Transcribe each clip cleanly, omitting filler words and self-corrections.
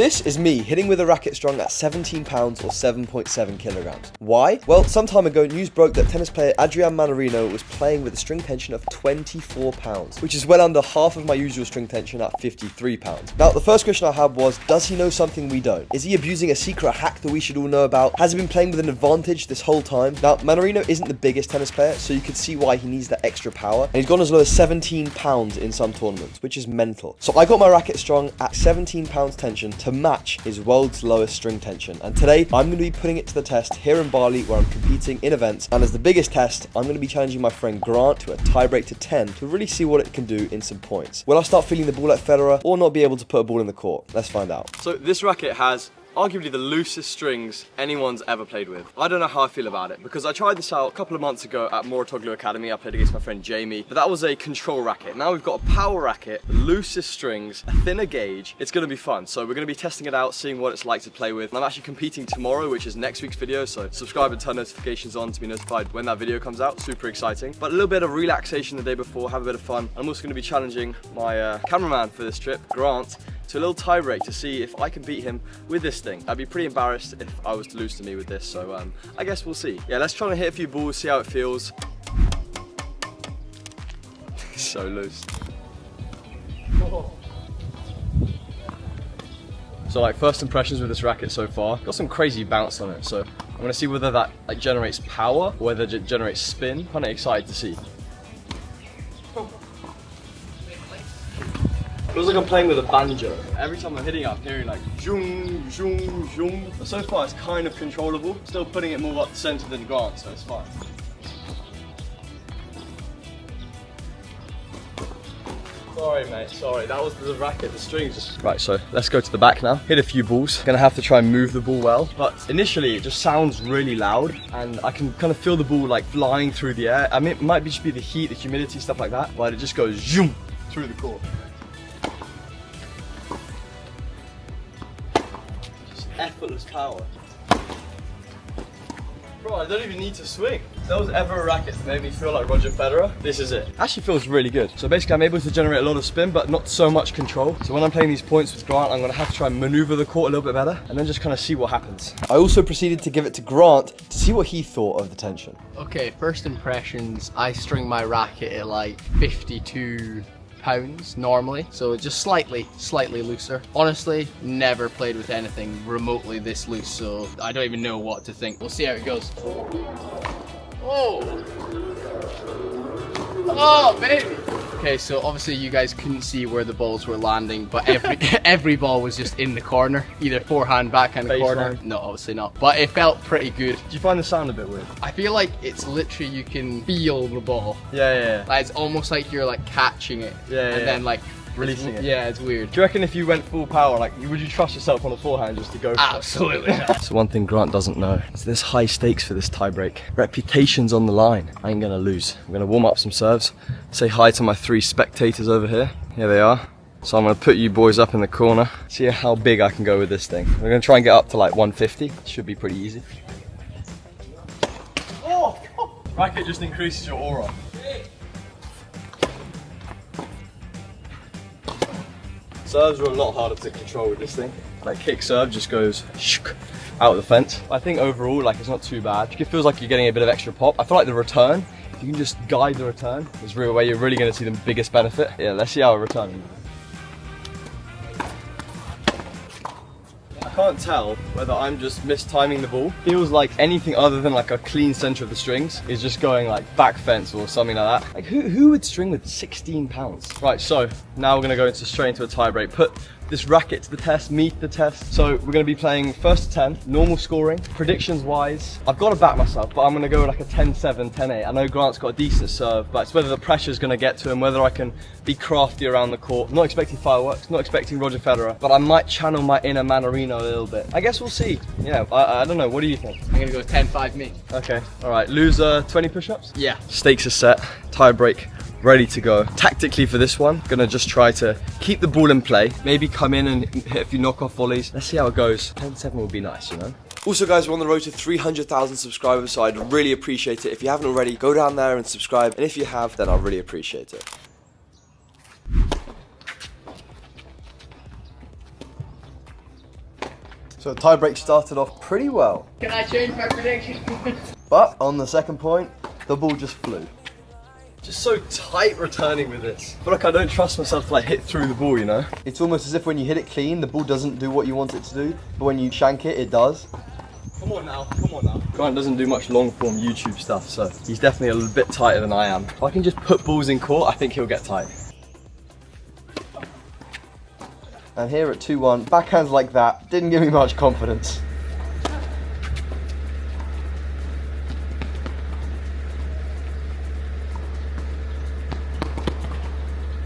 This is me hitting with a racket strong at 17 pounds or 7.7 kilograms. Why? Well, some time ago, news broke that tennis player Adrian Manarino was playing with a string tension of 24 pounds, which is well under half of my usual string tension at 53 pounds. Now, the first question I had was, does he know something we don't? Is he abusing a secret hack that we should all know about? Has he been playing with an advantage this whole time? Now, Manarino isn't the biggest tennis player, so you could see why he needs that extra power. And he's gone as low as 17 pounds in some tournaments, which is mental. So I got my racket strong at 17 pounds tension to match his world's lowest string tension. And today, I'm going to be putting it to the test here in Bali, where I'm competing in events. And as the biggest test, I'm going to be challenging my friend Grant to a tiebreak to 10 to really see what it can do in some points. Will I start feeling the ball like Federer or not be able to put a ball in the court? Let's find out. So this racket has arguably the loosest strings anyone's ever played with. I don't know how I feel about it, because I tried this out a couple of months ago at Moratoglu Academy. I played against my friend Jamie, but that was a control racket. Now we've got a power racket, the loosest strings, a thinner gauge. It's going to be fun. So we're going to be testing it out, seeing what it's like to play with. And I'm actually competing tomorrow, which is next week's video, so subscribe and turn notifications on to be notified when that video comes out. Super exciting. But a little bit of relaxation the day before, have a bit of fun. I'm also going to be challenging my cameraman for this trip, Grant, to a little tie break to see if I can beat him with this thing. I'd be pretty embarrassed if I was to lose to me with this, so I guess we'll see. Yeah, let's try and hit a few balls, see how it feels. So loose. So like, first impressions with this racket so far, got some crazy bounce on it, so I'm gonna see whether that like generates power or whether it generates spin. Kind of excited to see. Feels like I'm playing with a banjo. Every time I'm hitting it, I'm hearing like zoom, zoom, zoom. But so far it's kind of controllable. Still putting it more up the center than Grant, so it's fine. Sorry mate, sorry, that was the racket, the strings just... Right, so let's go to the back now. Hit a few balls. Gonna have to try and move the ball well. But initially it just sounds really loud and I can kind of feel the ball like flying through the air. I mean, it might just be the heat, the humidity, stuff like that, but it just goes zoom through the court. Effortless power. Bro, I don't even need to swing. If there was ever a racket that made me feel like Roger Federer, this is it. Actually feels really good. So basically I'm able to generate a lot of spin, but not so much control. So when I'm playing these points with Grant, I'm gonna have to try and maneuver the court a little bit better and then just kind of see what happens. I also proceeded to give it to Grant to see what he thought of the tension. Okay, first impressions, I string my racket at like 52 pounds normally, so just slightly looser. Honestly, never played with anything remotely this loose, so I don't even know what to think. We'll see how it goes. Oh baby. Okay, so obviously you guys couldn't see where the balls were landing, but every ball was just in the corner, either forehand, backhand, corner. No, obviously not, but it felt pretty good. Do you find the sound a bit weird? I feel like it's literally, you can feel the ball. Yeah. Like, it's almost like you're like catching it, and then like releasing it. Yeah, it's weird. Do you reckon if you went full power, like, would you trust yourself on a forehand just to go for Absolutely it? not. So one thing Grant doesn't know is there's high stakes for this tiebreak. Reputation's on the line. I ain't gonna lose. I'm gonna warm up some serves. Say hi to my 3 spectators over here. Here they are. So I'm gonna put you boys up in the corner. See how big I can go with this thing. We're gonna try and get up to like 150. Should be pretty easy. Oh! Racket just increases your aura. Serves are a lot harder to control with this thing. Like, kick serve just goes out of the fence. I think overall, like, it's not too bad. It feels like you're getting a bit of extra pop. I feel like the return, if you can just guide the return, is really where you're really going to see the biggest benefit. Yeah, let's see how it returns. I can't tell whether I'm just mistiming the ball. Feels like anything other than like a clean center of the strings is just going like back fence or something like that. Like, who would string with 16 pounds? Right, so now we're gonna go straight into a tie break. Put this racket to the test, me to the test. So we're gonna be playing first to 10, normal scoring. Predictions wise, I've got to back myself, but I'm gonna go like a 10-7, 10-8. I know Grant's got a decent serve, but it's whether the pressure's gonna get to him, whether I can be crafty around the court. I'm not expecting fireworks, not expecting Roger Federer, but I might channel my inner Manarino a little bit. I guess we'll see. Yeah, I don't know, what do you think? I'm gonna go 10-5 me. Okay, all right, loser 20 push-ups? Yeah. Stakes are set, tie break. Ready to go. Tactically for this one, gonna just try to keep the ball in play, maybe come in and hit a few knockoff volleys. Let's see how it goes. 10-7 would be nice, you know? Also guys, we're on the road to 300,000 subscribers, so I'd really appreciate it. If you haven't already, go down there and subscribe, and if you have, then I'll really appreciate it. So the tiebreak started off pretty well. Can I change my prediction? But on the second point, the ball just flew. Just so tight returning with this. I feel like I don't trust myself to like hit through the ball, you know? It's almost as if when you hit it clean, the ball doesn't do what you want it to do. But when you shank it, it does. Come on now, come on now. Grant doesn't do much long form YouTube stuff, so he's definitely a little bit tighter than I am. If I can just put balls in court, I think he'll get tight. And here at 2-1, backhands like that didn't give me much confidence.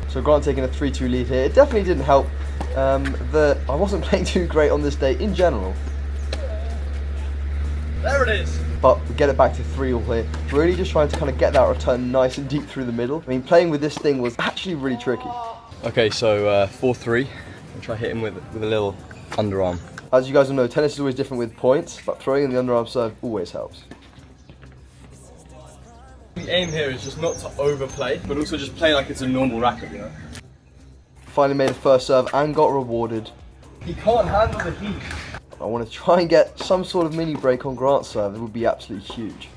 So Grant taking a 3-2 lead here. It definitely didn't help that I wasn't playing too great on this day in general. There it is. But we get it back to 3-all here. Really just trying to kind of get that return nice and deep through the middle. I mean, playing with this thing was actually really tricky. Okay, so 4-3. I'll try hitting with a little underarm. As you guys all know, tennis is always different with points, but throwing in the underarm serve always helps. The aim here is just not to overplay, but also just play like it's a normal racket, you know? Finally made a first serve and got rewarded. He can't handle the heat. I want to try and get some sort of mini break on Grant's serve. It would be absolutely huge.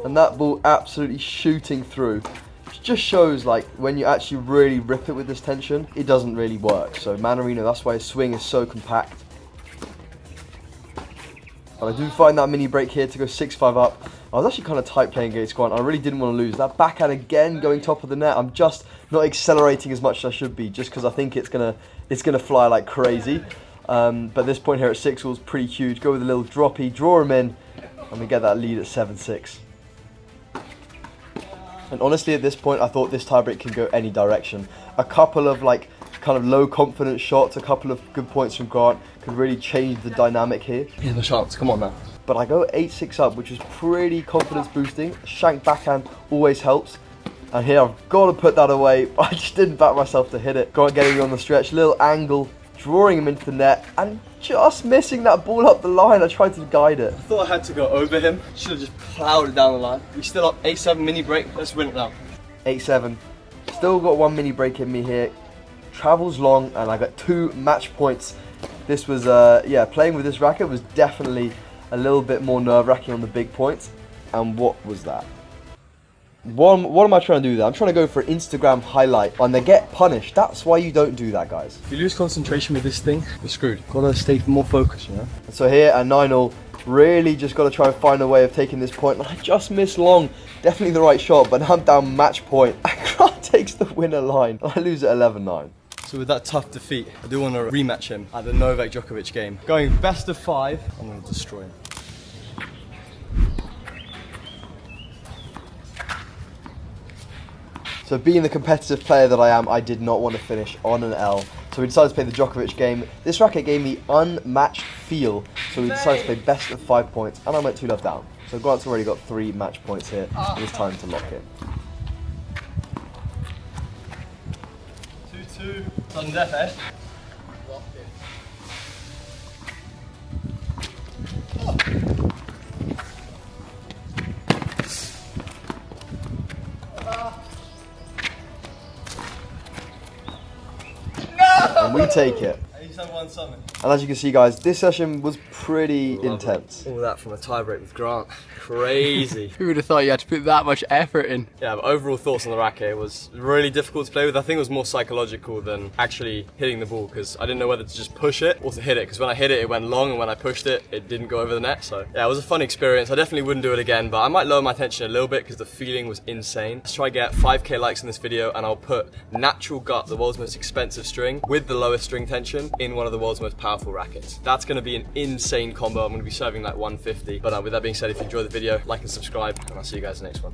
And that ball absolutely shooting through. Which just shows like when you actually really rip it with this tension, it doesn't really work. So Manarino, that's why his swing is so compact. But I do find that mini break here to go 6-5 up. I was actually kind of tight playing against Grant. I really didn't want to lose. That backhand again going top of the net. I'm just not accelerating as much as I should be, just because I think it's gonna fly like crazy. But this point here at 6-all is pretty huge. Go with a little droppy, draw him in, and we get that lead at 7-6. And honestly, at this point, I thought this tiebreak can go any direction. A couple of like kind of low confidence shots, a couple of good points from Grant could really change the dynamic here. Here's the chance, come on now. But I go 8-6 up, which is pretty confidence boosting. Shank backhand always helps. And here I've got to put that away, but I just didn't back myself to hit it. Grant getting me on the stretch, little angle, drawing him into the net, and just missing that ball up the line. I tried to guide it. I thought I had to go over him. Should have just ploughed it down the line. We're still up 8-7 mini break. Let's win it now. 8-7. Still got one mini break in me here. Travels long, and I got 2 match points. This was, yeah, playing with this racket was definitely a little bit more nerve-wracking on the big points. And what was that? What am I trying to do there? I'm trying to go for an Instagram highlight and they get punished. That's why you don't do that, guys. If you lose concentration with this thing, you're screwed. Gotta stay more focused, you know? And so here at 9-all, really just gotta try and find a way of taking this point. And I just missed long. Definitely the right shot, but now I'm down match point. And Grant takes the winner line. And I lose at 11-9. So with that tough defeat, I do want to rematch him at the Novak Djokovic game. Going best of 5, I'm gonna destroy him. So being the competitive player that I am, I did not want to finish on an L. So we decided to play the Djokovic game. This racket gave me unmatched feel. So we decided to play best of 5 points and I went 2 love down. So Grant's already got 3 match points here. It is time to lock in. 2-2. Sudden death, eh? Lock in. And we take it. And as you can see, guys, this session was pretty intense. All that from a tiebreak with Grant. Crazy. Who would have thought you had to put that much effort in? Yeah, but overall thoughts on the racket, it was really difficult to play with. I think it was more psychological than actually hitting the ball because I didn't know whether to just push it or to hit it because when I hit it, it went long and when I pushed it, it didn't go over the net. So yeah, it was a fun experience. I definitely wouldn't do it again, but I might lower my tension a little bit because the feeling was insane. Let's try to get 5k likes in this video and I'll put Natural Gut, the world's most expensive string, with the lowest string tension in one of the world's most powerful rackets. That's going to be an insane combo. I'm going to be serving like 150. But with that being said, if you enjoyed the video, like and subscribe, and I'll see you guys in the next one.